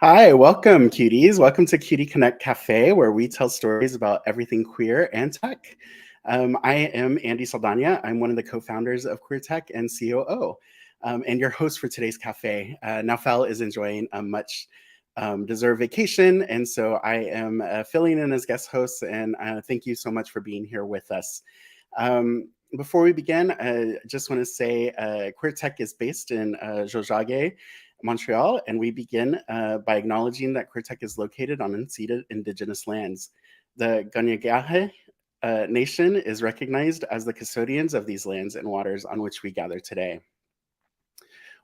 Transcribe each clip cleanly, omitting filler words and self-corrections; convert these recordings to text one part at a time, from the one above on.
Hi, welcome, cuties. Welcome to Cutie Connect Cafe, where we tell stories about everything queer and tech. I am Andy Saldana. I'm one of the co-founders of Queer Tech and COO, and your host for today's cafe. Naufel is enjoying a much deserved vacation, and so I am filling in as guest host, and thank you so much for being here with us. Before we begin, I just want to say Queer Tech is based in Jojage, Montreal, and we begin by acknowledging that Queer Tech is located on unceded Indigenous lands. The Ganyagahe Nation is recognized as the custodians of these lands and waters on which we gather today.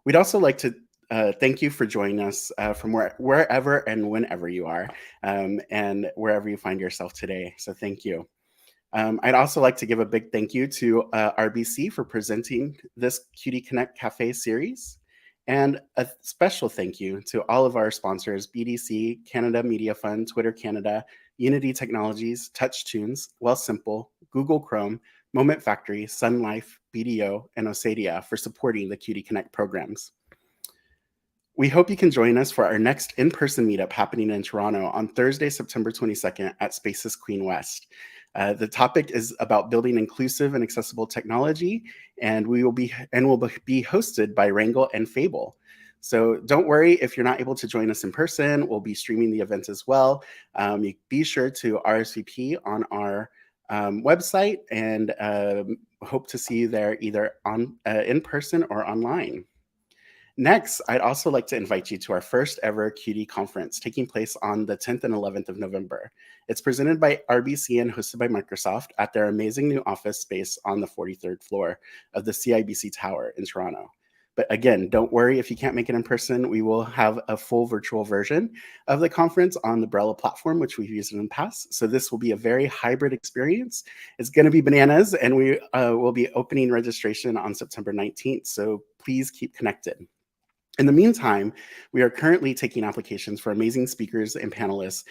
We'd also like to thank you for joining us from wherever and whenever you are, and wherever you find yourself today. So thank you. I'd also like to give a big thank you to RBC for presenting this Cutie Connect Cafe series. And a special thank you to all of our sponsors, BDC, Canada Media Fund, Twitter Canada, Unity Technologies, TouchTunes, Wealthsimple, Google Chrome, Moment Factory, Sun Life, BDO, and Osadia for supporting the Cutie Connect programs. We hope you can join us for our next in-person meetup happening in Toronto on Thursday, September 22nd at Spaces Queen West. The topic is about building inclusive and accessible technology, and will be hosted by Wrangle and Fable. So don't worry if you're not able to join us in person. We'll be streaming the event as well. Be sure to RSVP on our website, and hope to see you there either in person or online. Next, I'd also like to invite you to our first ever Cutie conference taking place on the 10th and 11th of November. It's presented by RBC and hosted by Microsoft at their amazing new office space on the 43rd floor of the CIBC Tower in Toronto. But again, don't worry if you can't make it in person. We will have a full virtual version of the conference on the Brella platform, which we've used in the past. So this will be a very hybrid experience. It's going to be bananas, and we will be opening registration on September 19th. So please keep connected. In the meantime, we are currently taking applications for amazing speakers and panelists,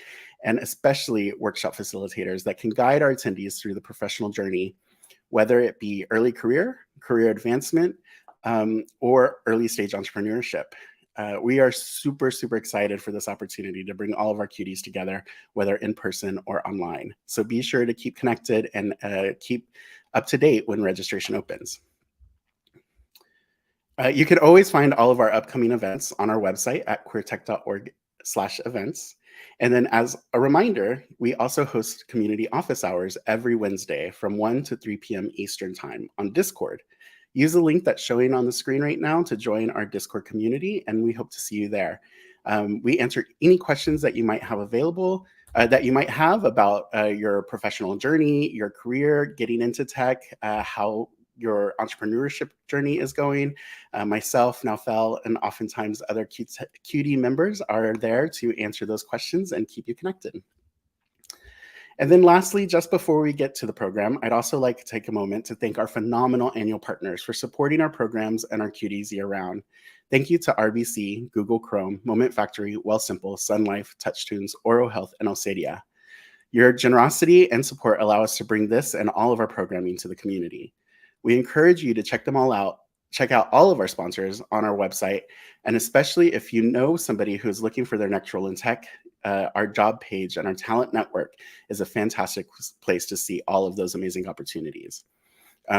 and especially workshop facilitators that can guide our attendees through the professional journey, whether it be early career advancement, or early stage entrepreneurship. We are super, super excited for this opportunity to bring all of our cuties together, whether in person or online. So be sure to keep connected and keep up to date when registration opens. You can always find all of our upcoming events on our website at queertech.org/events. And then as a reminder, we also host community office hours every Wednesday from 1 to 3 p.m. Eastern Time on Discord. Use the link that's showing on the screen right now to join our Discord community, and we hope to see you there. We answer any questions that you might have about your professional journey, your career, getting into tech, how your entrepreneurship journey is going. Myself, Naufel, and oftentimes other Cutie members are there to answer those questions and keep you connected. And then lastly, just before we get to the program, I'd also like to take a moment to thank our phenomenal annual partners for supporting our programs and our cuties year-round. Thank you to RBC, Google Chrome, Moment Factory, Wealthsimple, Sun Life, TouchTunes, Oro Health, and Osadia. Your generosity and support allow us to bring this and all of our programming to the community. We encourage you to check them all out. Check out all of our sponsors on our website, and especially if you know somebody who's looking for their next role in tech, our job page and our talent network is a fantastic place to see all of those amazing opportunities.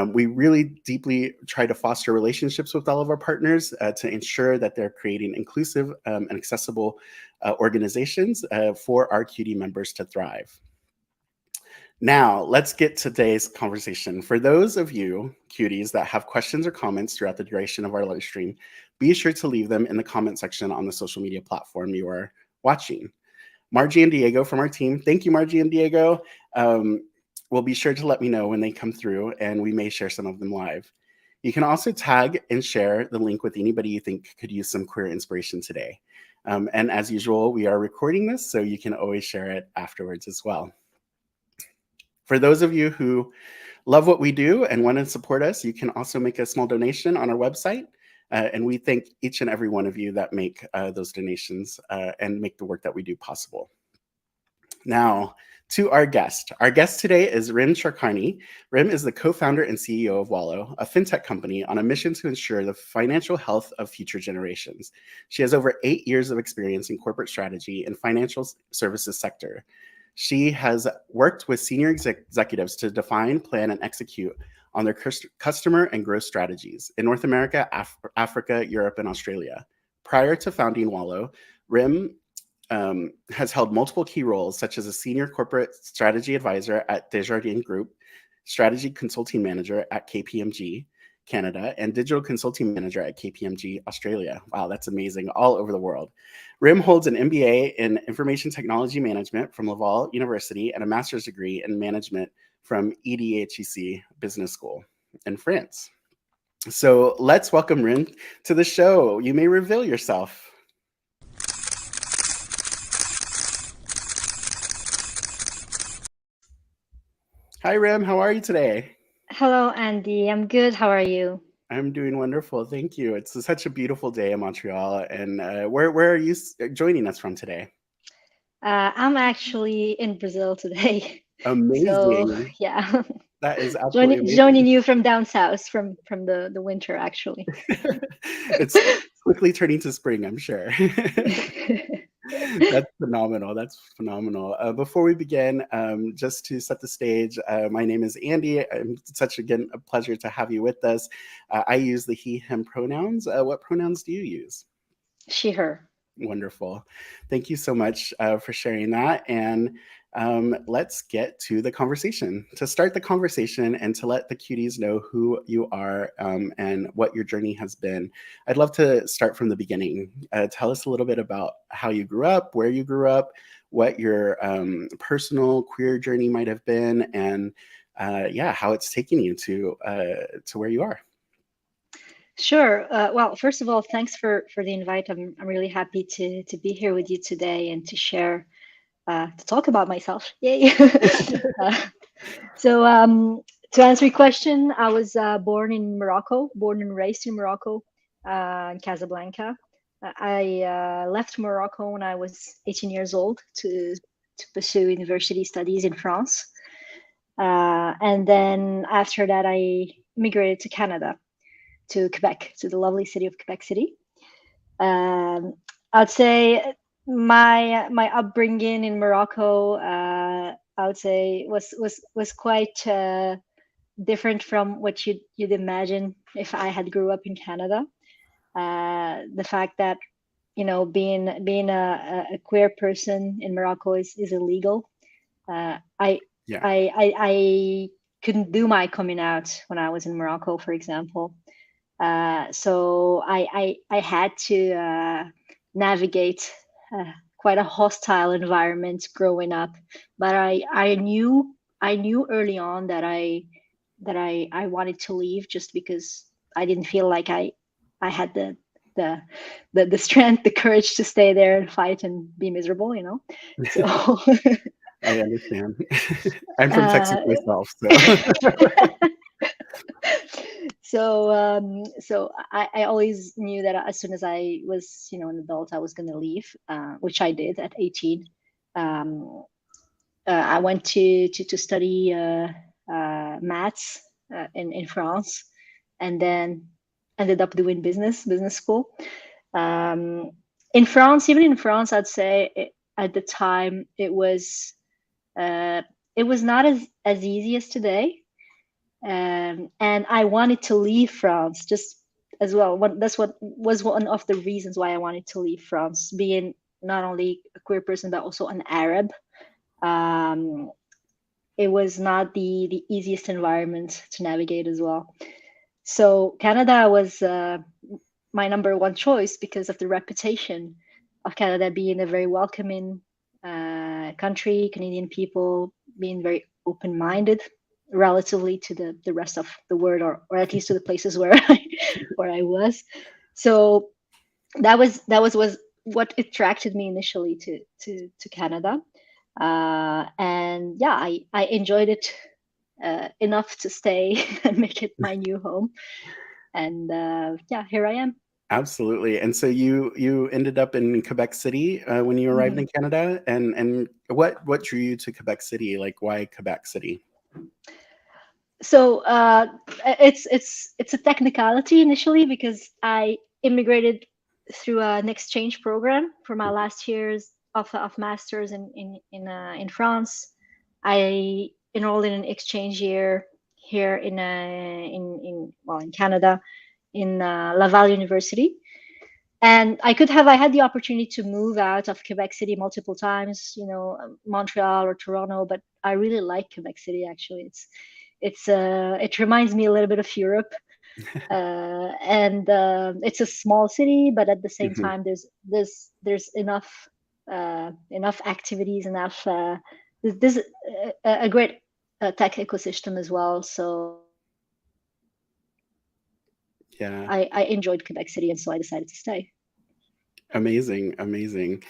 We really deeply try to foster relationships with all of our partners to ensure that they're creating inclusive and accessible organizations for our Cutie members to thrive. Now, let's get today's conversation. For those of you cuties that have questions or comments throughout the duration of our live stream, be sure to leave them in the comment section on the social media platform you are watching. Margie and Diego from our team, thank you, Margie and Diego, will be sure to let me know when they come through, and we may share some of them live. You can also tag and share the link with anybody you think could use some queer inspiration today. And as usual, we are recording this, so you can always share it afterwards as well. For those of you who love what we do and want to support us, you can also make a small donation on our website. And we thank each and every one of you that make those donations and make the work that we do possible. Now, to our guest. Our guest today is Rim Charkani. Rim is the co-founder and CEO of WALO, a fintech company on a mission to ensure the financial health of future generations. She has over 8 years of experience in corporate strategy and financial services sector. She has worked with senior executives to define, plan, and execute on their customer and growth strategies in North America, Africa, Europe, and Australia. Prior to founding WALO, Rim has held multiple key roles, such as a senior corporate strategy advisor at Desjardins Group, strategy consulting manager at KPMG Canada, and digital consulting manager at KPMG Australia. Wow, that's amazing, all over the world. Rim holds an MBA in information technology management from Laval University and a master's degree in management from EDHEC Business School in France. So let's welcome Rim to the show. You may reveal yourself. Hi, Rim. How are you today? Hello, Andy. I'm good. How are you? I'm doing wonderful. Thank you. It's such a beautiful day in Montreal. And where are you joining us from today? I'm actually in Brazil today. So, Amazing. yeah, That is absolutely joining amazing. you from down south from the winter, actually. It's quickly turning to spring, I'm sure. That's phenomenal. That's phenomenal. Before we begin, just to set the stage, my name is Andy. It's such, again, a pleasure to have you with us. I use the he, him pronouns. What pronouns do you use? She, her. Wonderful. Thank you so much for sharing that. And let's get to the conversation. To start the conversation and to let the cuties know who you are and what your journey has been, I'd love to start from the beginning. Tell us a little bit about how you grew up, where you grew up, what your personal queer journey might have been, and yeah, how it's taken you to where you are. Sure. Well, first of all, thanks for the invite. I'm really happy to be here with you today and to share to talk about myself. Yay. uh, so to answer your question, I was born in Morocco, born and raised in Morocco, in Casablanca. I left Morocco when I was 18 years old to pursue university studies in France. And then after that, I immigrated to Canada, to Quebec, to the lovely city of Quebec City. I'd say my upbringing in Morocco, I would say was quite different from what you'd imagine if I had grew up in Canada. The fact that being a queer person in Morocco is illegal. I Yeah. I couldn't do my coming out when I was in Morocco, for example. So I had to navigate quite a hostile environment growing up, but I knew early on that I wanted to leave just because I didn't feel like I had the strength, the courage to stay there and fight and be miserable, So I understand. I'm from Texas uh, myself, so so I always knew that as soon as I was an adult, I was going to leave, which I did at 18. um, I went to study maths in France, and then ended up doing business school. um, in France, even in France, I'd say at the time uh, it was not as easy as today. And I wanted to leave France just as well. That's what was one of the reasons why I wanted to leave France, being not only a queer person but also an Arab. Um, it was not the easiest environment to navigate as well. So Canada was my number one choice because of the reputation of Canada being a very welcoming country, Canadian people being very open-minded relatively to the rest of the world, or at least to the places where I was. So that was what attracted me initially to Canada. And yeah, I enjoyed it enough to stay and make it my new home. And yeah, here I am. Absolutely. And so you ended up in Quebec City when you arrived Mhm. in Canada, and what drew you to Quebec City? Like, why Quebec City? So it's a technicality initially because I immigrated through an exchange program for my last years of masters in France. I enrolled in an exchange year here in Canada in Laval University, and I had the opportunity to move out of Quebec City multiple times, Montreal or Toronto, but I really like Quebec City. Actually, it reminds me a little bit of Europe, and it's a small city, but at the same Mhm. time, there's enough activities, enough there's a great tech ecosystem as well. So Yeah. I enjoyed Quebec City, and so I decided to stay. Amazing, amazing.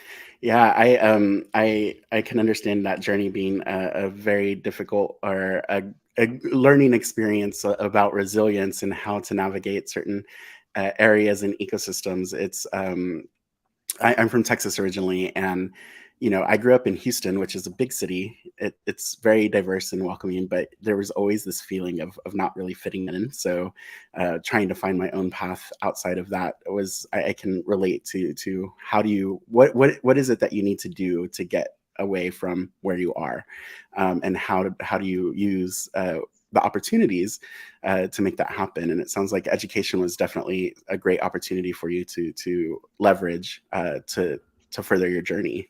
Yeah, I can understand that journey being a very difficult or a learning experience about resilience and how to navigate certain areas and ecosystems. I'm from Texas originally, and I grew up in Houston, which is a big city. It's very diverse and welcoming, but there was always this feeling of not really fitting in. So, trying to find my own path outside of that was I can relate to how do you what is it that you need to do to get away from where you are, and how do you use the opportunities to make that happen. And it sounds like education was definitely a great opportunity for you to leverage to further your journey.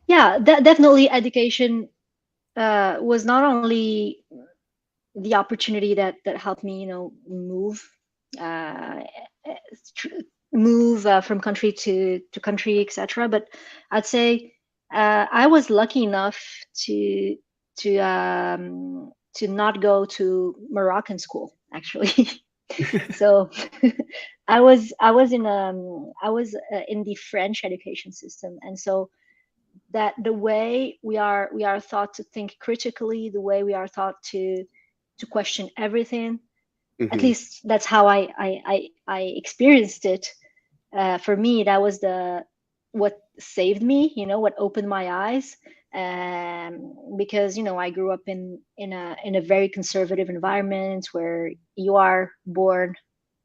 Yeah, definitely education was not only the opportunity that helped me, move uh, from country to country, etc. But I'd say I was lucky enough to not go to Moroccan school actually. So I was in the French education system, and so that the way we are taught to think critically, the way we are taught to question everything. At Hmm. least that's how I experienced it. For me, that was the what saved me. What opened my eyes. Because I grew up in a very conservative environment where you are born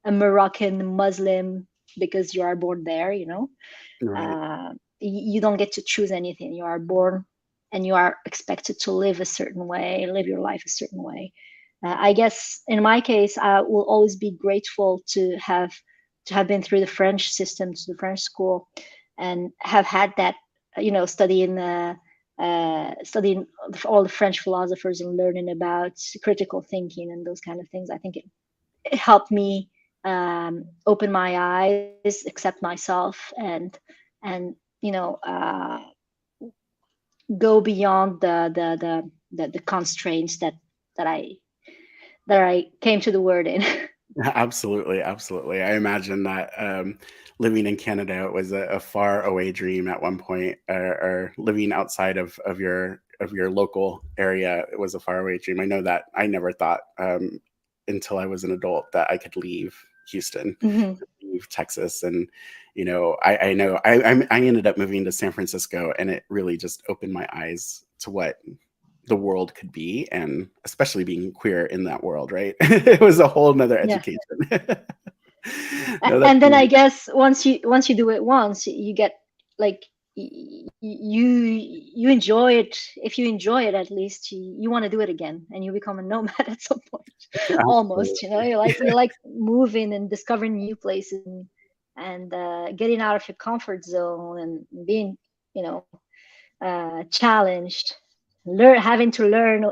a Moroccan Muslim because you are born there. Right. uh, you don't get to choose anything. You are born and you are expected to live a certain way, live your life a certain way. I guess in my case, I will always be grateful to have been through the French system, to the French school, and have had that, studying all the French philosophers and learning about critical thinking and those kind of things. I think it helped me open my eyes, accept myself, and go beyond the constraints that I that I came to the word in. Absolutely, absolutely. I imagine that living in Canada was a far away dream at one point, or living outside of your local area, it was a far away dream. I know that I never thought until I was an adult that I could leave Houston, Mhm. leave Texas, and I know I ended up moving to San Francisco, and it really just opened my eyes to what the world could be, and especially being queer in that world, right? It was a whole nother Yeah. education. No, that's And then I amazing. guess once you do it once, you get like you enjoy it. If you enjoy it, at least you want to do it again, and you become a nomad at some point. Almost, Absolutely. you like moving and discovering new places, and getting out of your comfort zone and being, you know challenged, having to learn,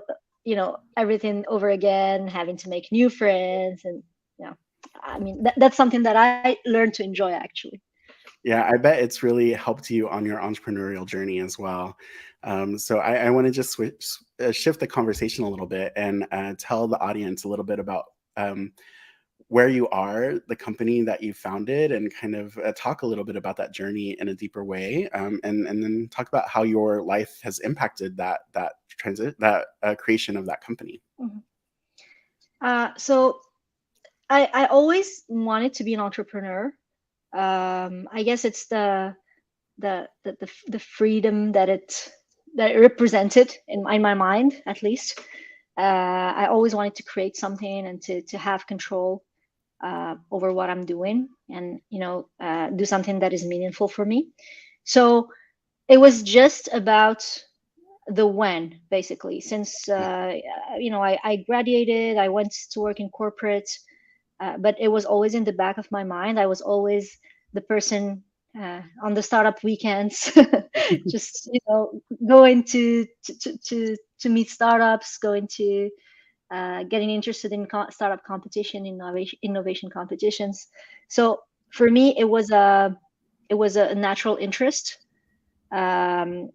everything over again, having to make new friends, and you know I mean, that's something that I learned to enjoy actually. Yeah, I bet it's really helped you on your entrepreneurial journey as well. So I want to just shift the conversation a little bit and tell the audience a little bit about where you are, the company that you founded, and kind of talk a little bit about that journey in a deeper way, and then talk about how your life has impacted that transit that creation of that company. Mhm. So I always wanted to be an entrepreneur. I guess it's the freedom that it represented in my mind, at least. I always wanted to create something and to have control over what I'm doing, and do something that is meaningful for me. So it was just about the when, basically. Since I graduated, I went to work in corporate, but it was always in the back of my mind. I was always the person on the startup weekends, just going to meet startups, going to getting interested in startup competition, innovation competitions. So for me, it was a natural interest, and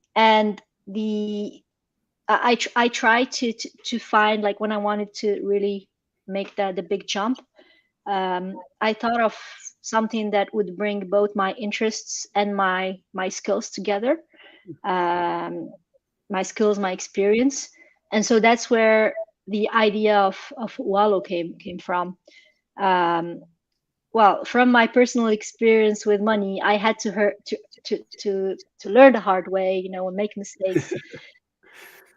I tried to find, like, when I wanted to really make the big jump. I thought of something that would bring both my interests and my skills together, my skills, my experience, and so that's where the idea of WALO came from. Well, from my personal experience with money, I had to learn the hard way, and make mistakes.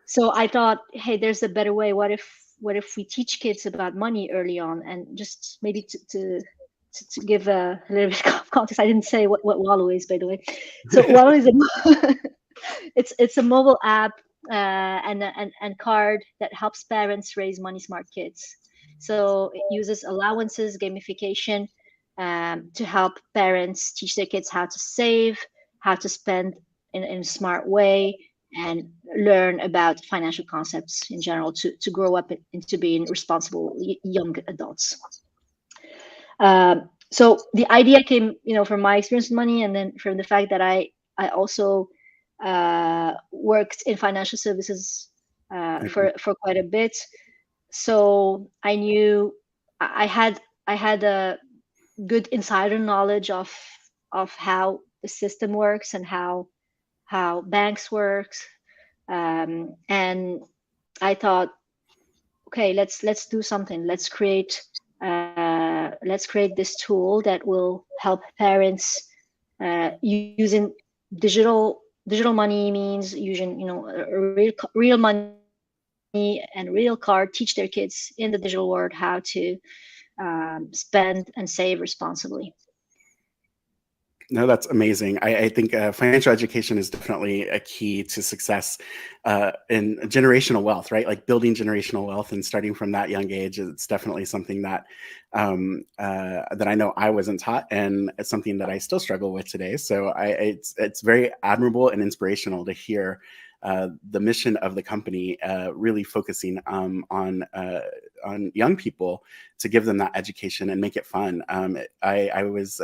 So I thought, hey, there's a better way. What if we teach kids about money early on, and just maybe to give a little bit of context. I didn't say what WALO is, by the way. So WALO is it's a mobile app and card that helps parents raise money smart kids. So it uses allowances, gamification, to help parents teach their kids how to save, how to spend in a smart way, and learn about financial concepts in general to grow up into being responsible young adults. So the idea came, from my experience with money, and then from the fact that I also worked in financial services for quite a bit. So I knew I had a good insider knowledge of how the system works and how banks works, and I thought, okay, let's do something. Let's create this tool that will help parents using digital money means, using real money and real card, teach their kids in the digital world how to spend and save responsibly. No, that's amazing. I think financial education is definitely a key to success in generational wealth, right? Like building generational wealth and starting from that young age. It's definitely something that that I know I wasn't taught, and it's something that I still struggle with today. So it's very admirable and inspirational to hear the mission of the company really focusing on young people to give them that education and make it fun. I was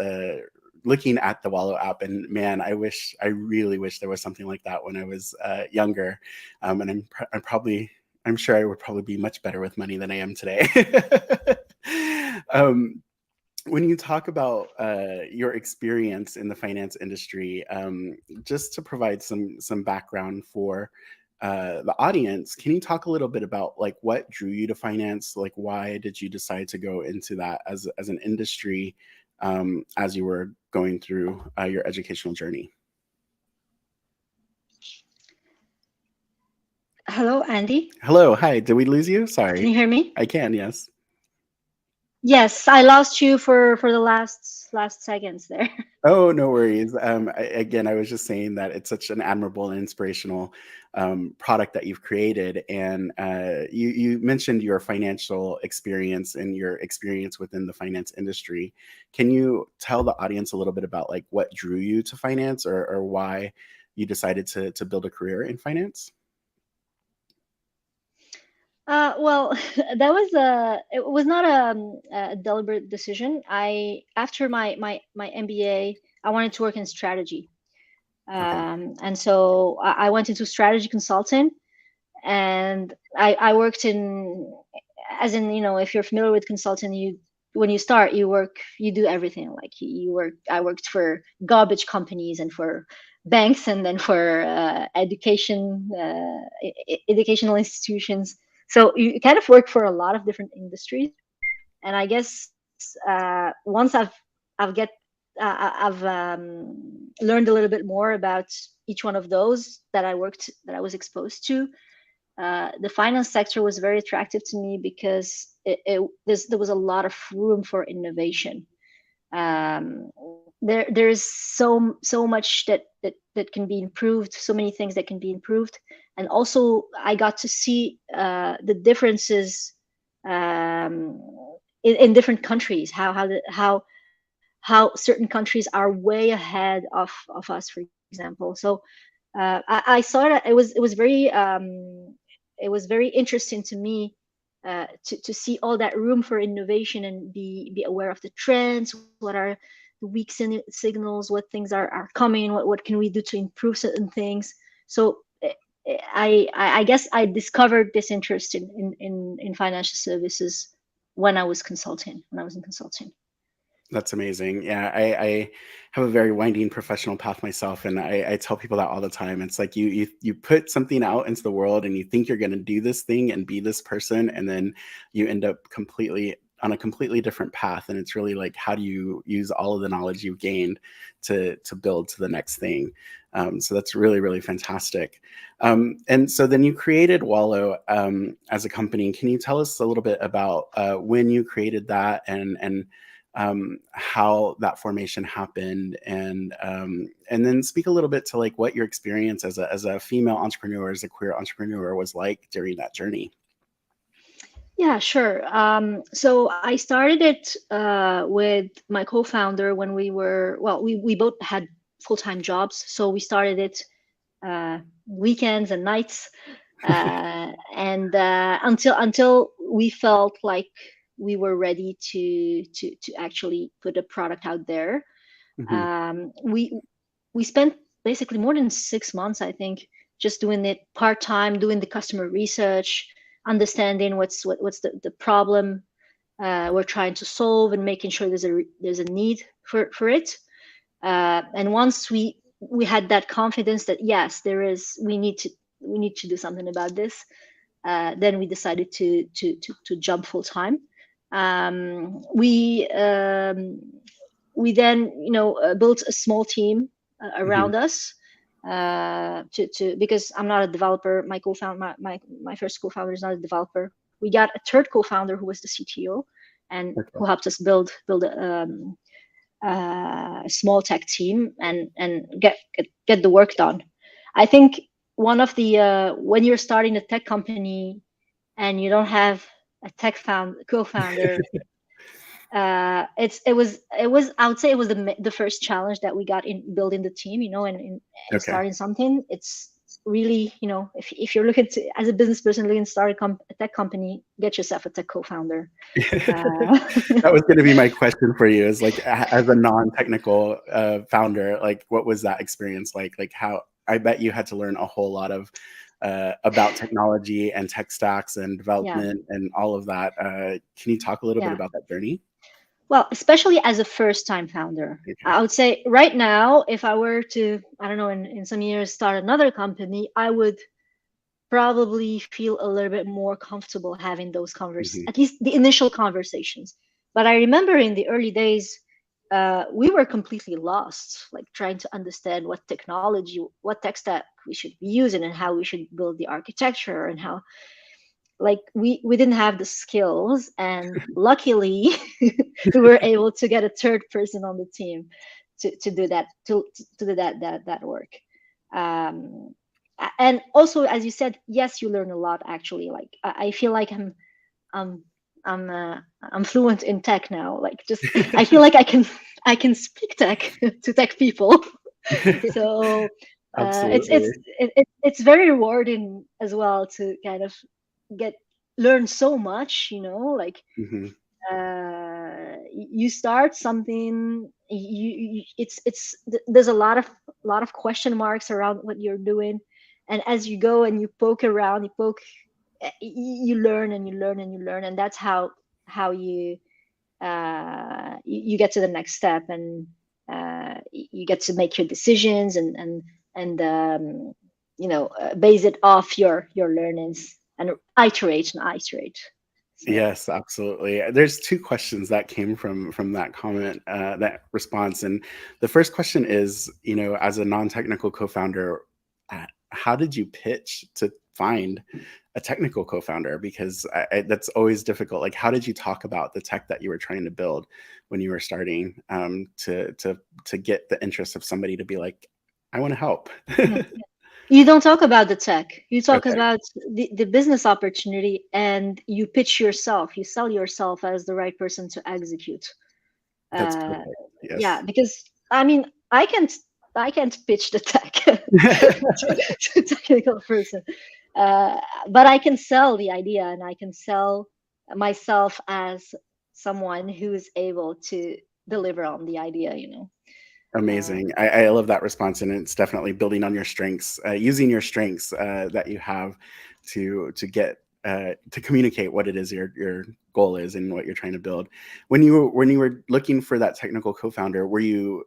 looking at the WALO app, and man, I really wish there was something like that when I was younger. And I'm sure I would probably be much better with money than I am today. When you talk about your experience in the finance industry, just to provide some background for the audience, can you talk a little bit about like what drew you to finance? Like, why did you decide to go into that as an industry as you were going through your educational journey? Hello, Andy. Hello. Hi. Did we lose you? Sorry. Can you hear me? I can. Yes. Yes, I lost you for the last seconds there. Oh, no worries. Again, I was just saying that it's such an admirable and inspirational product that you've created. And you mentioned your financial experience and your experience within the finance industry. Can you tell the audience a little bit about like what drew you to finance, or why you decided to build a career in finance? Well, it was not a deliberate decision. After my MBA, I wanted to work in strategy. And so I went into strategy consulting, and I worked in, as in, if you're familiar with consulting, when you start, you do everything. Like I worked for garbage companies and for banks, and then for educational institutions. So you kind of work for a lot of different industries. And I guess once I've learned a little bit more about each one of those that I was exposed to. The finance sector was very attractive to me because there was a lot of room for innovation. There's so much that can be improved, so many things that can be improved, and also I got to see the differences in different countries, how certain countries are way ahead of us, for example. So I saw that it was very interesting to me to see all that room for innovation and be aware of the trends. What are the weak signals? What things are coming? What can we do to improve certain things? So I guess I discovered this interest in financial services when I was consulting. When I was in consulting. That's amazing. Yeah, I have a very winding professional path myself, and I tell people that all the time. It's like you put something out into the world, and you think you're going to do this thing and be this person, and then you end up on a completely different path. And it's really like, how do you use all of the knowledge you've gained to build to the next thing? So that's really, really fantastic. And so then you created WALO as a company. Can you tell us a little bit about when you created that and how that formation happened, and then speak a little bit to like what your experience as a female entrepreneur, as a queer entrepreneur, was like during that journey? Yeah, sure. So I started it with my co-founder when we both had full-time jobs. So we started it weekends and nights, and until we felt like we were ready to actually put a product out there. Mm-hmm. We spent basically more than 6 months, I think, just doing it part-time, doing the customer research, understanding what's the problem we're trying to solve, and making sure there's a need for it. And once we had that confidence that yes, we need to do something about this, then we decided to jump full time. We then built a small team around mm-hmm. us because I'm not a developer. My first co-founder is not a developer. We got a third co-founder who was the CTO and okay. who helped us build a small tech team and get the work done. I think one of the when you're starting a tech company and you don't have a tech co-founder, it was I would say it was the first challenge that we got in building the team, and in okay. starting something. It's really, if you're looking to, as a business person looking to start a tech company, get yourself a tech co-founder. That was going to be my question for you, is like, as a non-technical founder, like what was that experience like? Like how, I bet you had to learn a whole lot of about technology and tech stacks and development and all of that. Can you talk a little bit about that journey? Well, especially as a first-time founder, okay. I would say right now, if I were to, I don't know, in some years start another company, I would probably feel a little bit more comfortable having those conversations, at least the initial conversations. But I remember in the early days, we were completely lost, like trying to understand what technology, what tech stack we should be using, and how we should build the architecture, and how, like, we didn't have the skills. And luckily we were able to get a third person on the team to do that, to do that work. And also, as you said, yes, you learn a lot, actually. Like I feel like I'm fluent in tech now. Like, just I feel like I can speak tech to tech people. So it's very rewarding as well to kind of learn so much, like you start something, there's a lot of question marks around what you're doing, and as you go and you poke around, you learn and you learn and you learn, and that's how you get to the next step, and you get to make your decisions and base it off your learnings and iterate. So. Yes, absolutely. There's two questions that came from that comment, that response. And the first question is, as a non-technical co-founder, how did you pitch to find a technical co-founder? Because that's always difficult. Like, how did you talk about the tech that you were trying to build when you were starting, to get the interest of somebody to be like, I want to help? Yeah. You don't talk about the tech. You talk Okay, about the business opportunity, and you pitch yourself. You sell yourself as the right person to execute. that's Uh, perfect. yeah, Yes. because I mean, I can't pitch the tech to a technical person, but I can sell the idea, and I can sell myself as someone who is able to deliver on the idea. Amazing. I love that response, and it's definitely building on your strengths, using your strengths that you have to get to communicate what it is your goal is and what you're trying to build. When you were looking for that technical co-founder, were you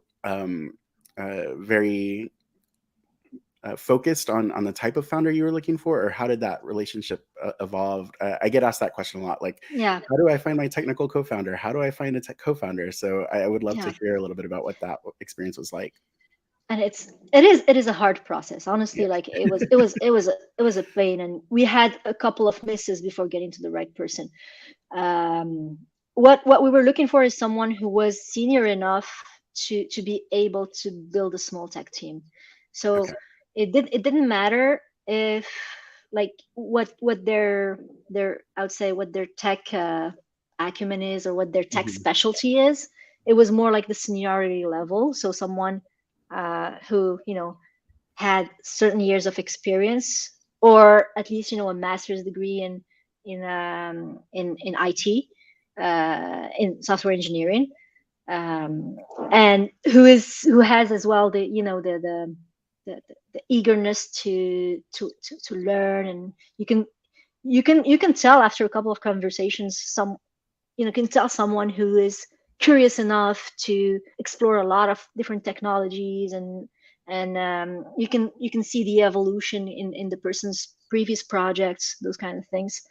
very focused on the type of founder you were looking for, or how did that relationship evolve? I get asked that question a lot, like, Yeah, how do I find my technical co-founder? How do I find a tech co-founder? So I would love to yeah. hear a little bit about what that experience was like. And it is a hard process, honestly. Yes. Like it was a pain, and we had a couple of misses before getting to the right person. um what we were looking for is someone who was senior enough to be able to build a small tech team. So Okay. it didn't matter if, like, what their I would say what their tech acumen is, or what their tech Mhm. specialty is. It was more like the seniority level. So someone who had certain years of experience, or at least a master's degree in IT, in software engineering, um, and who has as well the, the eagerness to learn. And you can tell after a couple of conversations, can tell someone who is curious enough to explore a lot of different technologies. And you can see the evolution in the person's previous projects, those kind of things.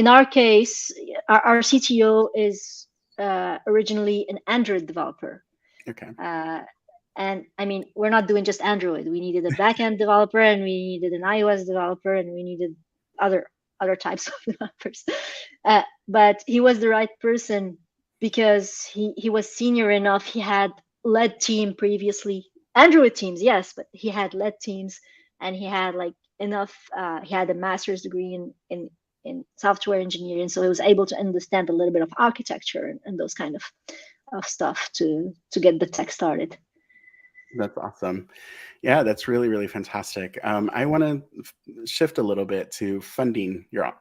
In our case, our CTO is originally an Android developer. Okay. uh, and I mean, we're not doing just Android. We needed a backend developer, and we needed an iOS developer, and we needed other other types of developers. But he was the right person because he was senior enough. He had led team previously, Android teams, yes, but he had led teams, and he had like enough. He had a master's degree in software engineering, so he was able to understand a little bit of architecture and those kind of stuff to get the tech started. That's awesome. Yeah, that's really, really fantastic. I want to shift a little bit to funding your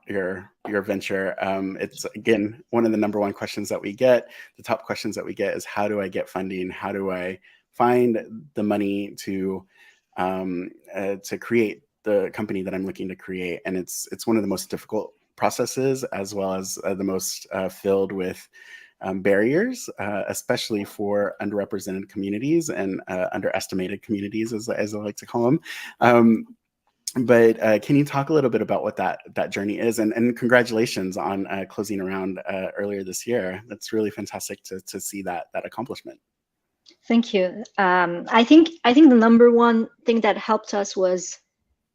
venture. It's again one of the number one questions that we get. The top questions that we get is, how do I get funding? How do I find the money to create the company that I'm looking to create? And it's one of the most difficult processes, as well as the most filled with barriers, especially for underrepresented communities and underestimated communities, as I like to call them. But can you talk a little bit about what that journey is? And congratulations on closing around earlier this year. That's really fantastic to see that accomplishment. Thank you. I think the number one thing that helped us was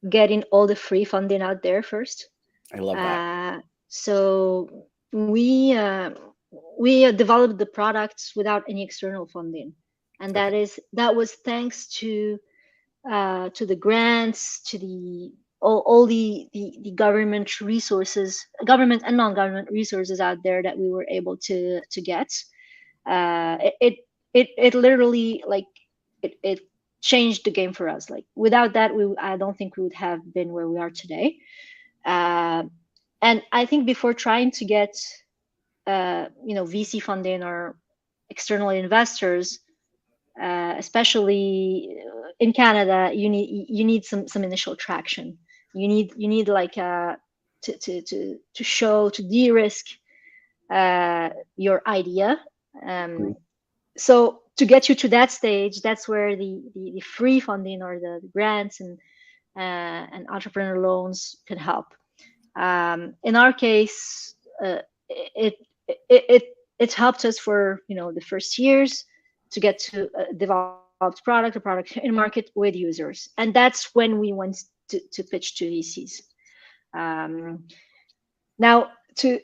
getting all the free funding out there first. I love that. So we developed the products without any external funding, and Okay. that was thanks to the grants, to all the government resources, government and non-government resources out there that we were able to get. It literally, like, it changed the game for us. Like, without that, I don't think we would have been where we are today. uh, and I think before trying to get VC funding or external investors, especially in Canada, you need some initial traction. You need like to show, to de-risk your idea. Mm. So to get you to that stage, that's where the free funding, or the grants and entrepreneur loans can help. In our case, it helped us for the first years to get to develop a product in market with users, and that's when we went to pitch to VCs. Now to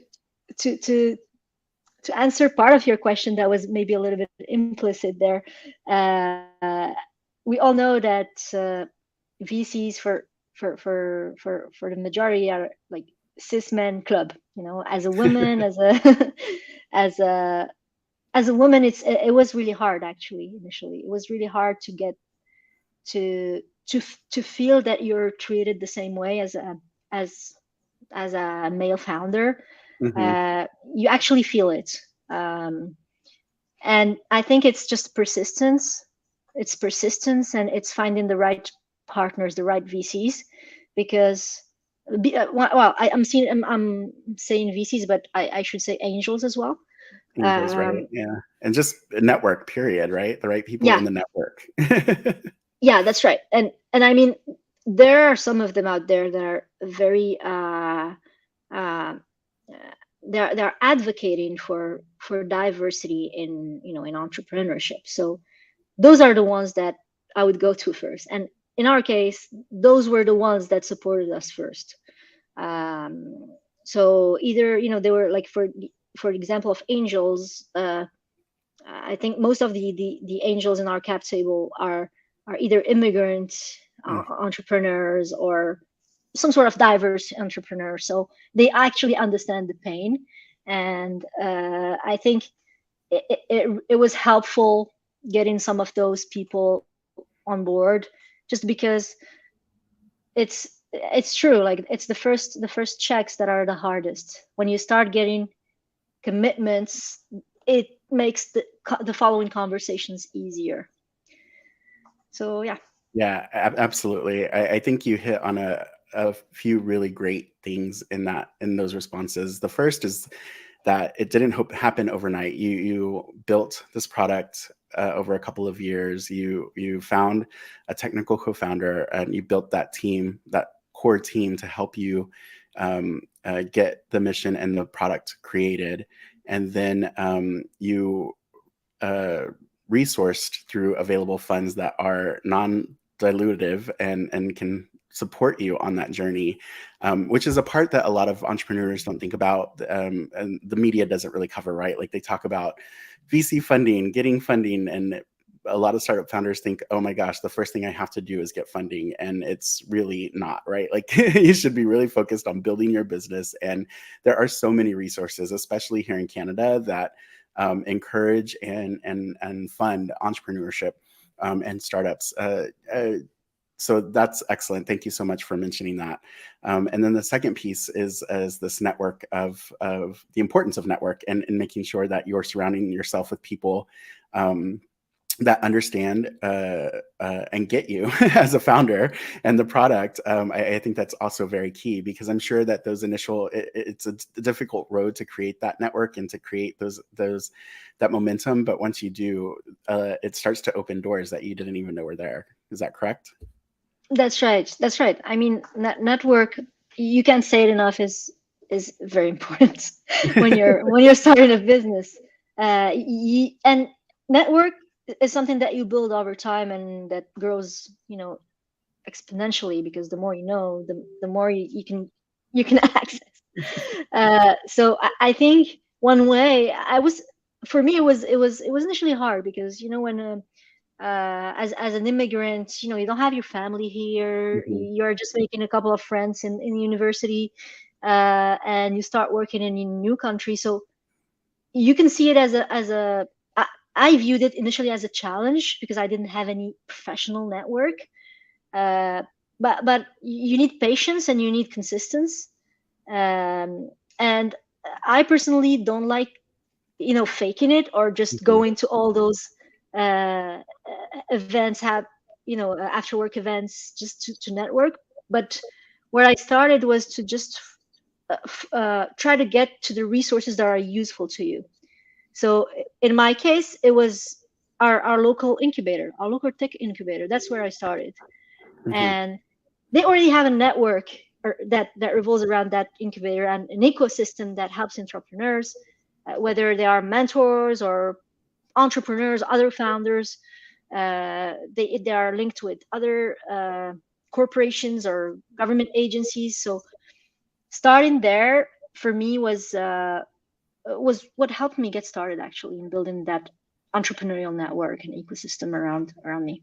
answer part of your question that was maybe a little bit implicit there, we all know that VCs for the majority are like cis men club. As a woman, as a woman, it was really hard actually. Initially, it was really hard to get to feel that you're treated the same way as a male founder. You actually feel it, and I think it's just persistence. It's persistence, and it's finding the right partners, the right VCs, because I'm saying VCs, but I should say angels as well. Angels, right? Yeah, and just a network. Period. Right, the right people in the network. Yeah, that's right. And I mean, there are some of them out there that are very they're advocating for diversity in in entrepreneurship. So those are the ones that I would go to first. And in our case, those were the ones that supported us first. So either they were like, for example of angels, I think most of the angels in our cap table are either immigrant entrepreneurs or some sort of diverse entrepreneur. So they actually understand the pain, and I think it was helpful getting some of those people on board, just because it's true. Like, it's the first checks that are the hardest. When you start getting commitments, it makes the following conversations easier. So yeah, absolutely. I think you hit on a few really great things in those responses. The first is that it didn't happen overnight. You built this product over a couple of years. You found a technical co-founder, and you built that team, that core team, to help you get the mission and the product created. And then you resourced through available funds that are non-dilutive and can support you on that journey, which is a part that a lot of entrepreneurs don't think about, and the media doesn't really cover, right? Like, they talk about VC funding, getting funding, and a lot of startup founders think, oh my gosh, the first thing I have to do is get funding. And it's really not, right? Like, you should be really focused on building your business. And there are so many resources, especially here in Canada, that encourage and fund entrepreneurship and startups. So that's excellent. Thank you so much for mentioning that. And then the second piece is this network of the importance of network and making sure that you're surrounding yourself with people that understand and get you as a founder and the product. I think that's also very key, because I'm sure that those initial, it's a difficult road to create that network and to create that momentum. But once you do, it starts to open doors that you didn't even know were there. Is that correct? That's right. I mean, network, you can't say it enough, is very important when you're starting a business. And network is something that you build over time, and that grows, exponentially, because the more you know, the more you can access. So I think one way for me, it was initially hard, because when as an immigrant, you don't have your family here. You're just making a couple of friends in university, and you start working in a new country. So you can see it I viewed it initially as a challenge, because I didn't have any professional network. But you need patience and you need consistency. And I personally don't like, faking it, or just going to all those events, after work events, just to network. But where I started was to just try to get to the resources that are useful to you. So in my case, it was our local incubator, our local tech incubator. That's where I started. And they already have a network or that revolves around that incubator and an ecosystem that helps entrepreneurs, whether they are mentors or entrepreneurs, other founders. They are linked with other corporations or government agencies. So starting there for me was what helped me get started actually in building that entrepreneurial network and ecosystem around me.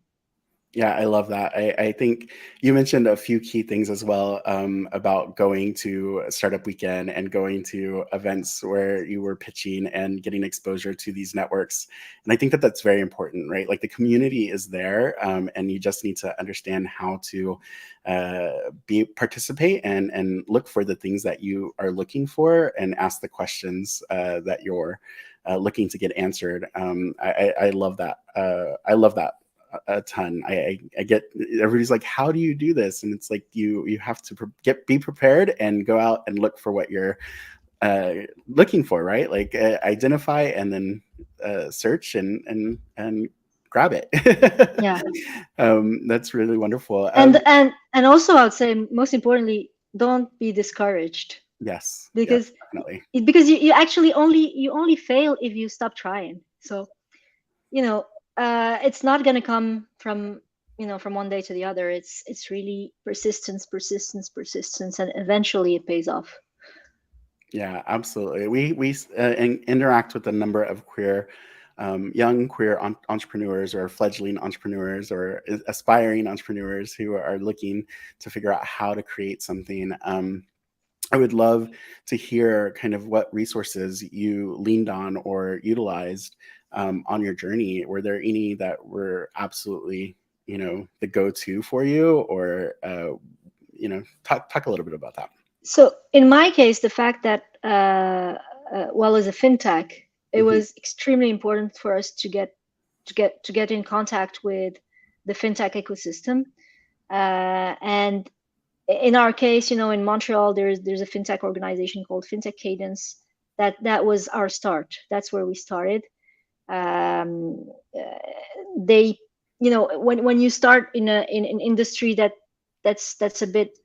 Yeah, I love that. I think you mentioned a few key things as well, about going to Startup Weekend and going to events where you were pitching and getting exposure to these networks. And I think that that's very important, right? Like the community is there, and you just need to understand how to participate and look for the things that you are looking for and ask the questions that you're looking to get answered. I love that. I love that a ton. I get, everybody's like, how do you do this? And it's like you have to be prepared and go out and look for what you're looking for, right? Like identify and then search and grab it. Yeah. That's really wonderful. And also I would say most importantly, don't be discouraged. Yes. Because definitely. Because you actually only fail if you stop trying. So it's not going to come from from one day to the other. It's really persistence, and eventually it pays off. Yeah, absolutely. We interact with a number of young queer entrepreneurs or fledgling entrepreneurs or aspiring entrepreneurs who are looking to figure out how to create something. I would love to hear kind of what resources you leaned on or utilized on your journey. Were there any that were absolutely, the go-to for you, or talk a little bit about that? So in my case, the fact that WALO is a fintech, it was extremely important for us to get in contact with the fintech ecosystem, and in our case, in Montreal, there's a fintech organization called Fintech Cadence. That was our start. That's where we started. They, when you start in an industry that's a bit,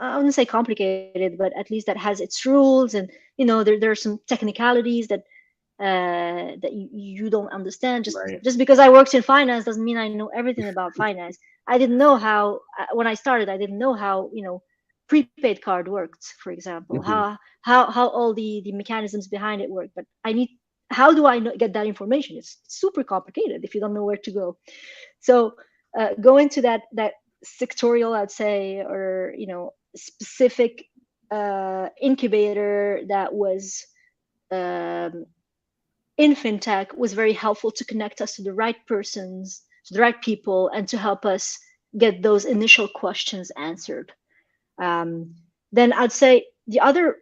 I wouldn't say complicated, but at least that has its rules, and there are some technicalities that you don't understand. Just because I worked in finance doesn't mean I know everything about finance. I didn't know how, when I started, I didn't know how prepaid card worked, for example, how all the mechanisms behind it work. But how do I get that information? It's super complicated if you don't know where to go. So going to that sectorial, I'd say, or specific incubator that was in fintech was very helpful to connect us to the right persons, to the right people, and to help us get those initial questions answered. Then I'd say the other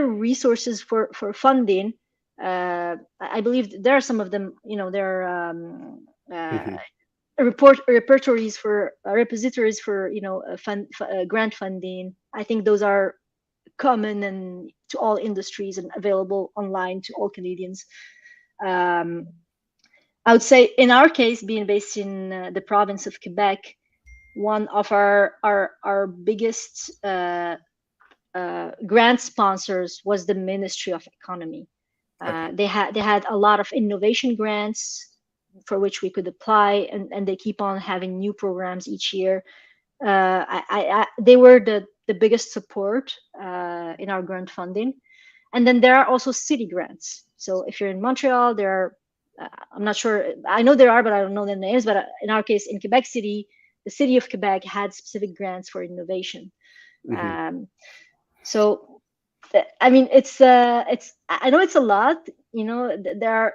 resources for funding, I believe there are some of them. There are repositories for grant funding. I think those are common and to all industries and available online to all Canadians. I would say in our case, being based in the province of Quebec, one of our biggest grant sponsors was the Ministry of Economy. They had a lot of innovation grants for which we could apply, and they keep on having new programs each year. They were the biggest support in our grant funding. And then there are also city grants. So if you're in Montreal, there are, I'm not sure, I know there are, but I don't know the names. But in our case, in Quebec City, the city of Quebec had specific grants for innovation. So, I mean, I know it's a lot, there are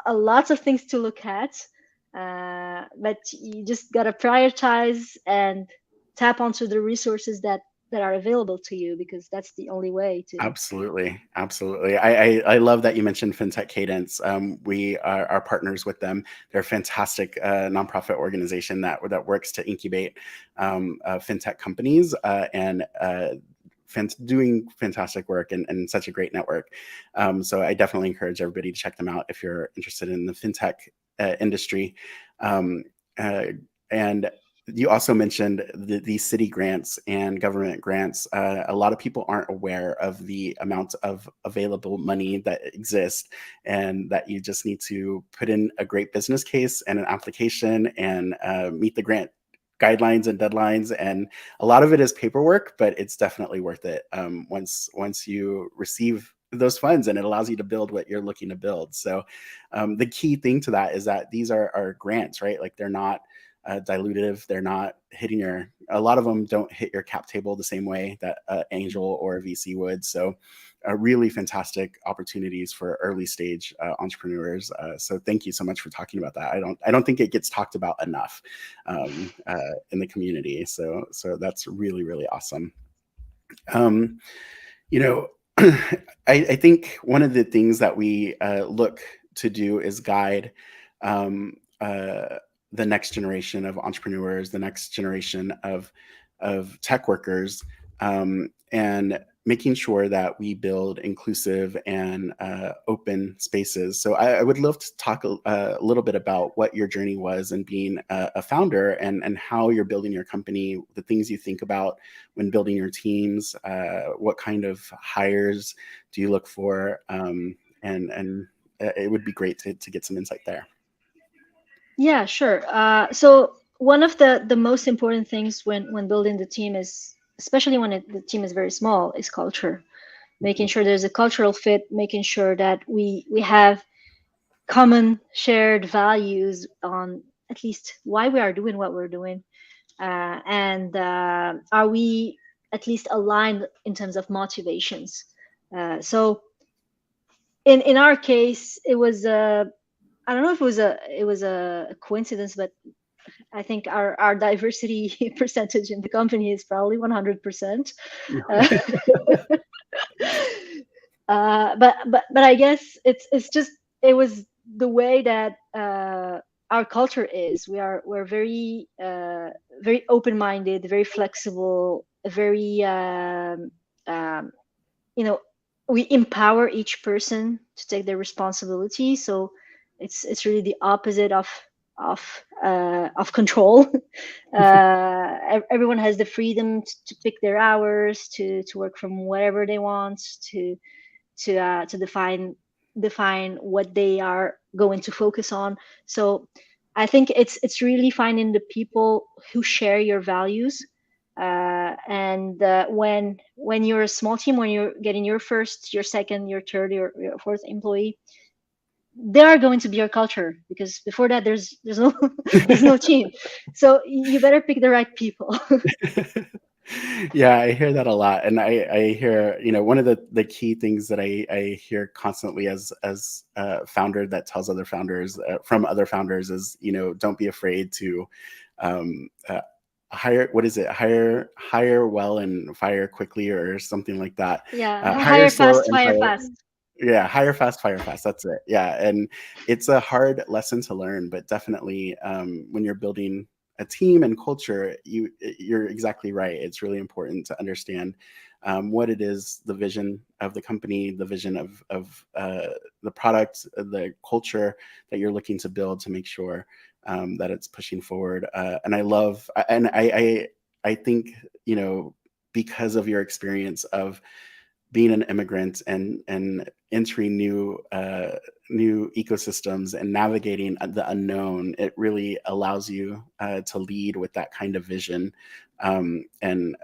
a lots of things to look at, but you just got to prioritize and tap onto the resources that are available to you, because that's the only way to. Absolutely. I love that you mentioned Fintech Cadence. We are partners with them. They're a fantastic nonprofit organization that works to incubate fintech companies and doing fantastic work and such a great network. So I definitely encourage everybody to check them out if you're interested in the fintech industry. And you also mentioned the city grants and government grants. A lot of people aren't aware of the amount of available money that exists, and that you just need to put in a great business case and an application and meet the grant guidelines and deadlines. And a lot of it is paperwork, but it's definitely worth it once you receive those funds, and it allows you to build what you're looking to build. So the key thing to that is that these are grants, right? Like, they're not dilutive. They're not hitting a lot of them don't hit your cap table the same way that angel or a VC would. So really fantastic opportunities for early stage entrepreneurs. So thank you so much for talking about that. I don't think it gets talked about enough in the community. So that's really, really awesome. You know, I think one of the things that we look to do is guide the next generation of entrepreneurs, the next generation of tech workers, and making sure that we build inclusive and open spaces. So I would love to talk a little bit about what your journey was in being a founder, and how you're building your company, the things you think about when building your teams, what kind of hires do you look for, and it would be great to get some insight there. Yeah, sure. So one of the most important things when building the team is, especially when the team is very small, is culture. Making sure there's a cultural fit, making sure that we have common shared values on at least why we are doing what we're doing, and are we at least aligned in terms of motivations. So in our case, it was I don't know if it was a coincidence, but I think our diversity percentage in the company is probably 100%. But I guess it's just, it was the way that our culture is. We're very very open-minded, very flexible, very we empower each person to take their responsibility. So it's really the opposite of control. Everyone has the freedom to pick their hours, to work from wherever they want, to define what they are going to focus on. So I think it's really finding the people who share your values. And when you're a small team, when you're getting your first, your second, your third, your fourth employee, they are going to be your culture, because before that there's no there's no team. So you better pick the right people. Yeah, I hear that a lot. And I hear, one of the key things that I hear constantly as a founder that tells other founders from other founders is, don't be afraid to hire well and fire quickly, or something like that. Yeah, hire fast, fire fast. Yeah, hire fast, fire fast. That's it. Yeah, and it's a hard lesson to learn, but definitely when you're building a team and culture, you're exactly right. It's really important to understand what it is, the vision of the company, the vision of the product, the culture that you're looking to build, to make sure that it's pushing forward. And I think, because of your experience of being an immigrant and entering new ecosystems and navigating the unknown, it really allows you to lead with that kind of vision, and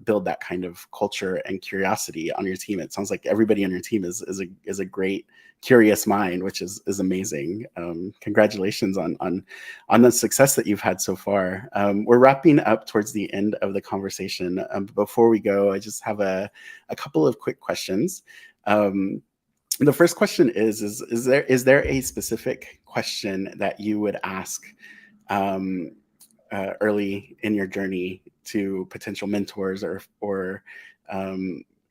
build that kind of culture and curiosity on your team. It sounds like everybody on your team is a great curious mind, which is amazing. Congratulations on the success that you've had so far. We're wrapping up towards the end of the conversation. Before we go, I just have a couple of quick questions. The first question is there a specific question that you would ask early in your journey to potential mentors, or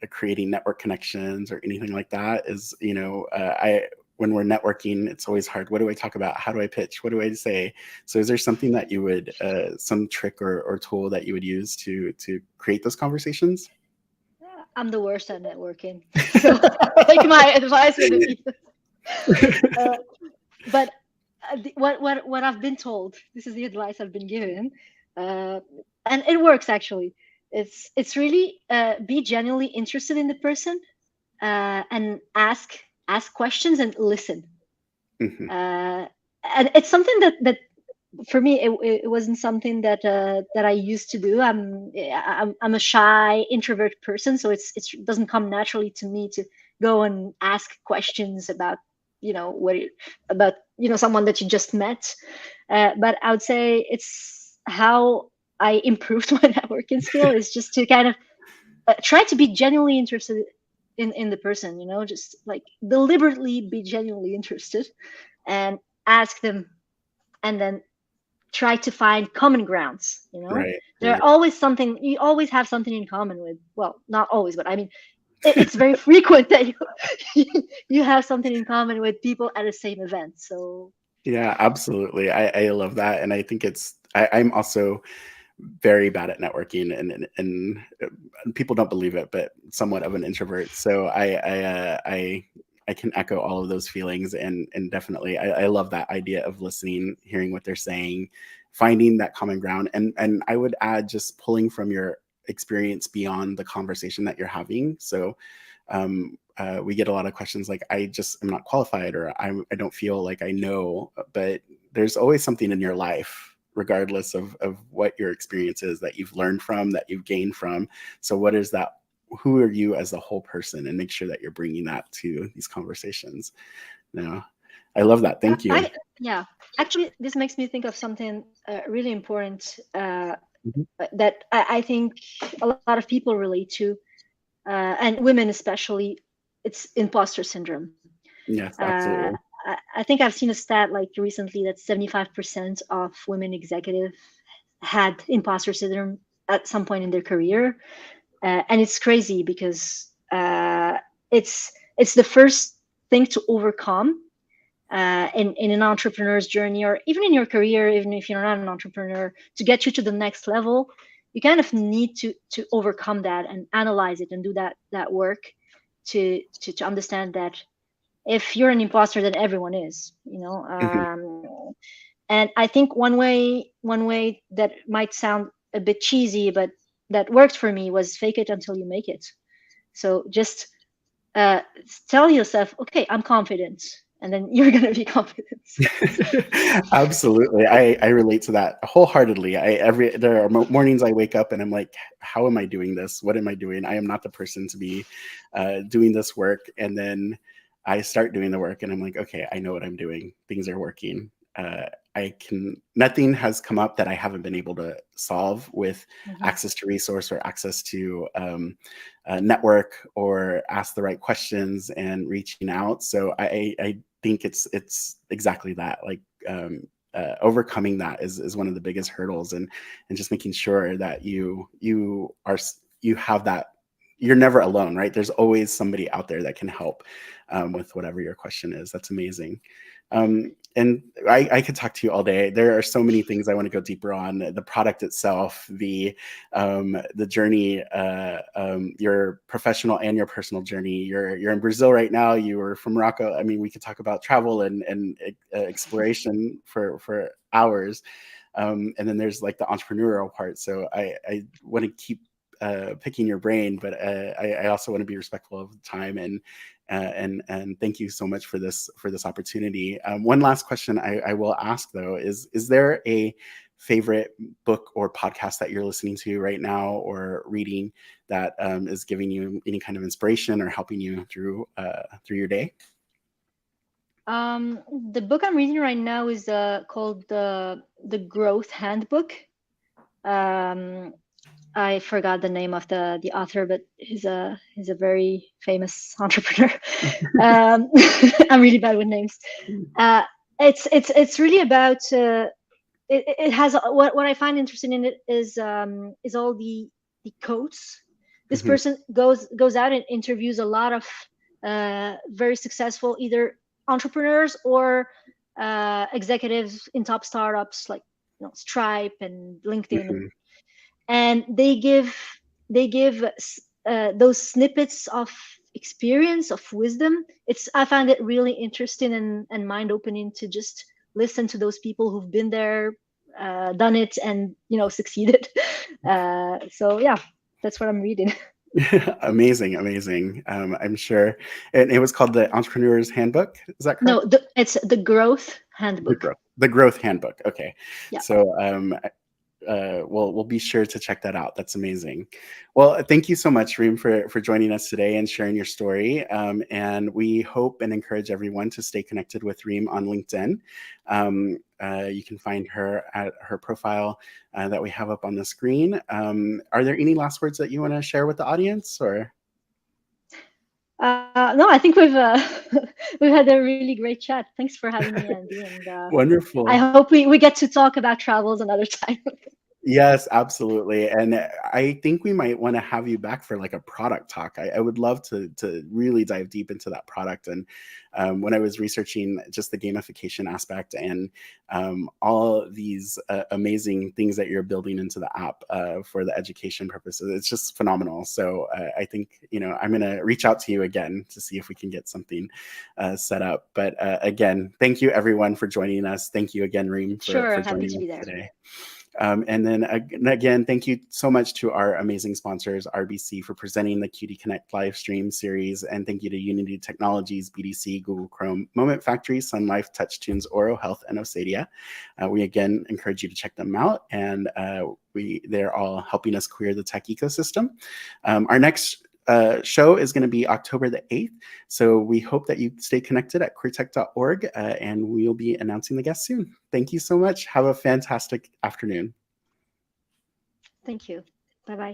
creating network connections or anything like that? Is, when we're networking, it's always hard. What do I talk about? How do I pitch? What do I say? So is there something that you would, some trick or tool that you would use to create those conversations? I'm the worst at networking. So like, my advice would be, but what I've been told, this is the advice I've been given. and it works actually. It's really be genuinely interested in the person, and ask questions and listen. Mhm. And it's something that for me it wasn't something that I used to do. I'm a shy introvert person, so it doesn't come naturally to me to go and ask questions about about someone that you just met. But I would say it's how I improved my networking skill is just to kind of try to be genuinely interested in the person, just like deliberately be genuinely interested and ask them, and then try to find common grounds. Right. There Right. are always something, you always have something in common with, well, not always, but I mean it's very frequent that you have something in common with people at the same event. So Yeah, absolutely. I love that, and I think I'm also very bad at networking, and people don't believe it, but somewhat of an introvert. So I can echo all of those feelings, and definitely I love that idea of listening, hearing what they're saying, finding that common ground, and I would add just pulling from your experience beyond the conversation that you're having. So we get a lot of questions like, I just am not qualified, or I don't feel like I know, but there's always something in your life, regardless of what your experience is, that you've learned from, that you've gained from. So what is that? Who are you as a whole person? And make sure that you're bringing that to these conversations. No, I love that. Thank you. yeah, actually, this makes me think of something really important Mhm. that I think a lot of people relate to, and women especially. It's imposter syndrome. Yes, Uh, absolutely. I think I've seen a stat like recently that 75% of women executives had imposter syndrome at some point in their career, and it's crazy because it's the first thing to overcome in an entrepreneur's journey, or even in your career, even if you're not an entrepreneur, to get you to the next level. You kind of need to overcome that and analyze it and do that work to understand that if you're an imposter, then everyone is, Mhm. and I think one way that might sound a bit cheesy, but that worked for me, was fake it until you make it. So just uh, tell yourself, okay, I'm confident, and then you're gonna be confident. Absolutely. I relate to that wholeheartedly. There are mornings I wake up and I'm like, how am I doing this? What am I doing? I am not the person to be doing this work. And then I start doing the work and I'm like, okay, I know what I'm doing. Things are working. Nothing has come up that I haven't been able to solve with Mhm. access to resource, or access to network, or ask the right questions and reaching out. So I think it's exactly that. Like overcoming that is one of the biggest hurdles, and just making sure that you have that. You're never alone, right? There's always somebody out there that can help with whatever your question is. That's amazing. And I could talk to you all day. There are so many things I want to go deeper on: the product itself, the journey, your professional and your personal journey. You're in Brazil right now. You were from Morocco. I mean, we could talk about travel and exploration for hours. And then there's like the entrepreneurial part. So I want to keep picking your brain, but I also want to be respectful of the time, and thank you so much for this opportunity. One last question I will ask though is there a favorite book or podcast that you're listening to right now or reading that is giving you any kind of inspiration or helping you through your day? The book I'm reading right now is called the Growth Handbook. Um, I forgot the name of the author, but he's a very famous entrepreneur. I'm really bad with names. Uh, it's really about it has what I find interesting in it is all the quotes. This Mhm. person goes out and interviews a lot of very successful either entrepreneurs or executives in top startups like Stripe and LinkedIn, Mhm. and they give those snippets of experience, of wisdom. I find it really interesting and mind opening to just listen to those people who've been there, done it and succeeded. So yeah, that's what I'm reading. Amazing, amazing. I'm sure. And it was called the Entrepreneur's Handbook. Is that correct? No, it's the Growth Handbook. The Growth Handbook. Okay. Yeah. So we'll be sure to check that out. That's amazing. Well, thank you so much, Rim, for joining us today and sharing your story. And we hope and encourage everyone to stay connected with Rim on LinkedIn. You can find her at her profile that we have up on the screen. Are there any last words that you want to share with the audience, or? No, I think we've had a really great chat. Thanks for having me, Andy. And Wonderful. I hope we get to talk about travels another time. Yes, absolutely. And I think we might want to have you back for like a product talk. I would love to really dive deep into that product. And when I was researching just the gamification aspect and all these amazing things that you're building into the app for the education purposes, it's just phenomenal. So I think, I'm going to reach out to you again to see if we can get something set up. But again, thank you everyone for joining us. Thank you again, Rim, for joining us today. And then again, thank you so much to our amazing sponsors, RBC, for presenting the QD Connect live stream series. And thank you to Unity Technologies, BDC, Google Chrome, Moment Factory, Sun Life, TouchTunes, Oro Health, and Osadia. We again encourage you to check them out. And they're all helping us queer the tech ecosystem. Our next show is going to be October the 8th. So we hope that you stay connected at queertech.org, and we'll be announcing the guests soon. Thank you so much. Have a fantastic afternoon. Thank you. Bye-bye.